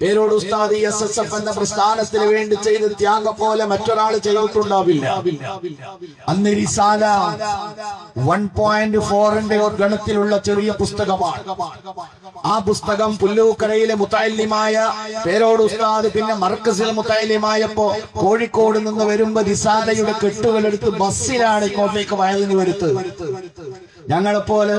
പേരോട് ഉസ്താദ് SSF എന്ന പ്രസ്ഥാനത്തിന് വേണ്ടി ചെയ്ത ത്യാഗം പോലെ മറ്റൊരാൾ ചെയ്തിട്ടുണ്ടാവില്ല. അന്ന് റിസാല 1.4ന്റെ ഗണത്തിലുള്ള ചെറിയ പുസ്തകമാണ്. ആ പുസ്തകം പുല്ലൂക്കരയിലെ മുത്തഅല്ലിമായ പേരോട് ഉസ്താദ് പിന്നെ മർക്കസിൽ മുത്തഅല്ലിമായപ്പോ കോഴിക്കോട് നിന്ന് വരുമ്പോ റിസാലയുടെ കെട്ടുകളെടുത്ത് ബസ്സിലാണ് ഇങ്ങോട്ടേക്ക് വയലിന് വരുത്ത്. ഞങ്ങളെപ്പോലെ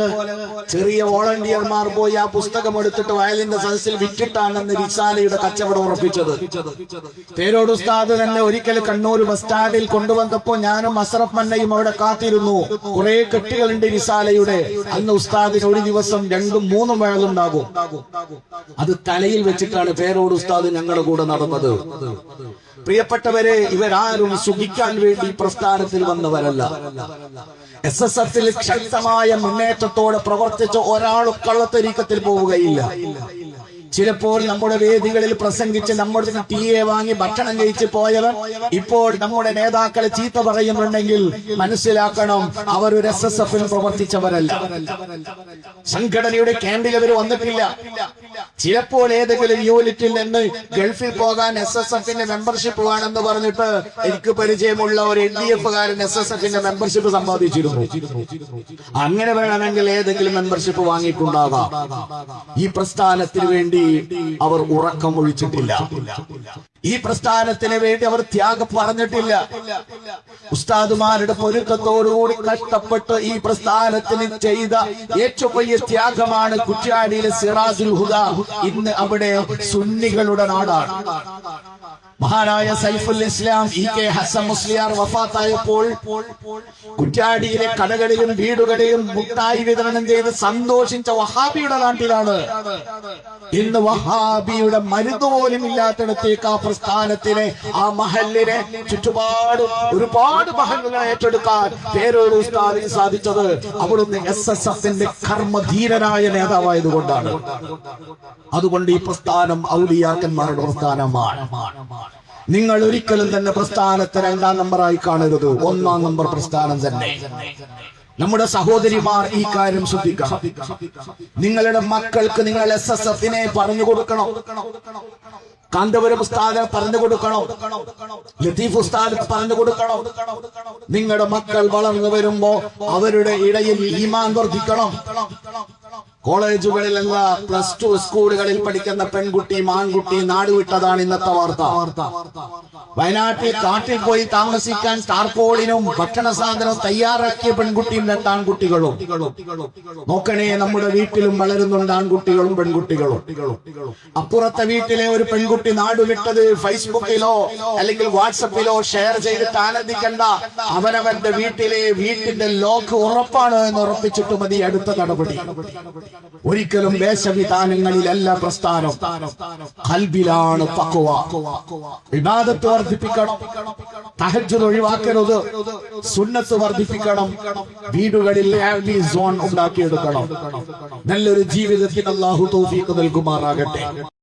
ചെറിയ വോളണ്ടിയർമാർ പോയി ആ പുസ്തകം എടുത്തിട്ട് വയലിന്റെ സദസ്സിൽ വിറ്റിട്ടാണെന്ന് റിസാലയുടെ കച്ചവടം ഉറപ്പിച്ചത്. പേരോട് ഉസ്താദ് തന്നെ ഒരിക്കൽ കണ്ണൂർ ബസ് സ്റ്റാൻഡിൽ കൊണ്ടുവന്നപ്പോ ഞാനും അസ്റഫ് മന്നയും അവിടെ കാത്തിരുന്നു. കുറെ കെട്ടുകളുണ്ട് റിസാലയുടെ. അന്ന് ഉസ്താദിന് ഒരു ദിവസം 2-3 വയലുണ്ടാകും. അത് തലയിൽ വെച്ചിട്ടാണ് പേരോട് ഉസ്താദ് ഞങ്ങളുടെ കൂടെ നടന്നത്. പ്രിയപ്പെട്ടവരെ, ഇവരാരും സുഖിക്കാൻ വേണ്ടി പ്രസ്ഥാനത്തിൽ വന്നവരല്ല. SSFൽ ശക്തമായ മുന്നേറ്റത്തോടെ പ്രവർത്തിച്ച ഒരാളും കള്ളത്തരീക്കത്തിൽ പോവുകയില്ല. ചിലപ്പോൾ നമ്മുടെ വേദികളിൽ പ്രസംഗിച്ച് നമ്മുടെ ടീയെ വാങ്ങി ഭക്ഷണം കഴിച്ച് പോയവർ ഇപ്പോൾ നമ്മുടെ നേതാക്കളെ ചീത്ത പറയുന്നുണ്ടെങ്കിൽ മനസ്സിലാക്കണം, അവർ ഒരു SSFൽ പ്രവർത്തിച്ചവരല്ല. സംഘടനയുടെ ക്യാമ്പിൽ അവർ വന്നിട്ടില്ല. ചിലപ്പോൾ ഏതെങ്കിലും യൂണിറ്റിൽ നിന്ന് ഗൾഫിൽ പോകാൻ SSFന്റെ മെമ്പർഷിപ്പ് വേണമെന്ന് പറഞ്ഞിട്ട് എനിക്ക് പരിചയമുള്ള ഒരു LDF-കാരൻ SSFന്റെ മെമ്പർഷിപ്പ് സമ്പാദിച്ചിരുന്നു. അങ്ങനെ വേണമെങ്കിൽ ഏതെങ്കിലും മെമ്പർഷിപ്പ് വാങ്ങിയിട്ടുണ്ടാകാം. ഈ പ്രസ്ഥാനത്തിന് വേണ്ടി അവർ ഉറക്കം ഒഴിച്ചിട്ടില്ല. ഈ പ്രസ്ഥാനത്തിന് വേണ്ടി അവർ ത്യാഗം പറഞ്ഞിട്ടില്ല. ഉസ്താദുമാരുടെ പൊരുത്തത്തോടുകൂടി കഷ്ടപ്പെട്ട് ഈ പ്രസ്ഥാനത്തിന് ചെയ്ത ഏറ്റവും വലിയ ത്യാഗമാണ് കുറ്റ്യാടിയിലെ സിറാജുൽ ഹുദ. ഇന്ന് അവിടെ സുന്നികളുടെ നാടാണ്. മഹാനായ സൈഫുൽ ഇസ്ലാം EK ഹസൻ മുസ്ലിയാർ വഫാത്തായപ്പോൾ കുറ്റ്യാടിയിലെ കടകളിലും വീടുകളിലും മുട്ടായി വിതരണം ചെയ്ത് സന്തോഷിച്ച വഹാബിയുടെ നാട്ടിലാണ്. ഇന്ന് വഹാബിയുടെ മരുന്ന് പോലും ഇല്ലാത്തിടത്തേക്ക് ആ പ്രസ്ഥാനത്തിനെ, ആ മഹല്ലിനെ ചുറ്റുപാട് ഒരുപാട് മഹല്ലുകളെ ഏറ്റെടുക്കാൻ പേരോട് ഉസ്താദിന് സാധിച്ചത് അവിടുന്ന് SSFന്റെ കർമ്മധീരനായ നേതാവായതുകൊണ്ടാണ്. അതുകൊണ്ട് ഈ പ്രസ്ഥാനം ഔലിയാക്കന്മാരുടെ പ്രസ്ഥാനമാണ്. നിങ്ങൾ ഒരിക്കലും തന്നെ പ്രസ്ഥാനത്തെ 2ാം നമ്പറായി കാണരുത്. 1ാം നമ്പർ പ്രസ്ഥാനം തന്നെ. നമ്മുടെ സഹോദരിമാർ ഈ കാര്യം ശ്രദ്ധിക്കണം. നിങ്ങളുടെ മക്കൾക്ക് നിങ്ങൾ SSFനെ പറഞ്ഞു കൊടുക്കണം. കാന്തപുരം ഉസ്താദ് പറഞ്ഞു കൊടുക്കണം. ലത്തീഫ് ഉസ്താദ് പറഞ്ഞു കൊടുക്കണം. നിങ്ങളുടെ മക്കൾ വളർന്നു വരുമ്പോ അവരുടെ ഇടയിൽ ഈമാൻ വർദ്ധിക്കണം. കോളേജുകളിലല്ല, +2 സ്കൂളുകളിൽ പഠിക്കുന്ന പെൺകുട്ടിയും ആൺകുട്ടിയും നാടുവിട്ടതാണ് ഇന്നത്തെ വാർത്ത. വയനാട്ടിൽ കാട്ടിൽ പോയി താമസിക്കാൻ ടാർപോളിനും ഭക്ഷണ സാധനവും തയ്യാറാക്കിയ പെൺകുട്ടിയും 2 ആൺകുട്ടികളും. നോക്കണേ, നമ്മുടെ വീട്ടിലും വളരുന്നുണ്ട് ആൺകുട്ടികളും പെൺകുട്ടികളും. അപ്പുറത്തെ വീട്ടിലെ ഒരു പെൺകുട്ടി നാടുവിട്ടത് ഫേസ്ബുക്കിലോ അല്ലെങ്കിൽ വാട്സപ്പിലോ ഷെയർ ചെയ്തിട്ട് ആനന്ദിക്കണ്ട. അവനവന്റെ വീട്ടിന്റെ ലോക്ക് ഉറപ്പാണ് എന്ന് ഉറപ്പിച്ചിട്ട് മതി അടുത്ത നടപടി. ഒരിക്കലും വേഷവിധാനങ്ങളിലല്ല പ്രസ്ഥാനം. ഖൽബിലാണ് തഖ്വ. ഇബാദത്ത് വർദ്ധിപ്പിക്കണം. തഹജ്ജുദ് ഒഴിവാക്കരുത്. സുന്നത്ത് വർദ്ധിപ്പിക്കണം. വീടുകളിൽ ഹാപ്പി സോൺ ഉണ്ടാക്കിയെടുക്കണം. നല്ലൊരു ജീവിതത്തിന് അല്ലാഹു തൗഫീഖ് നൽകുമാറാകട്ടെ.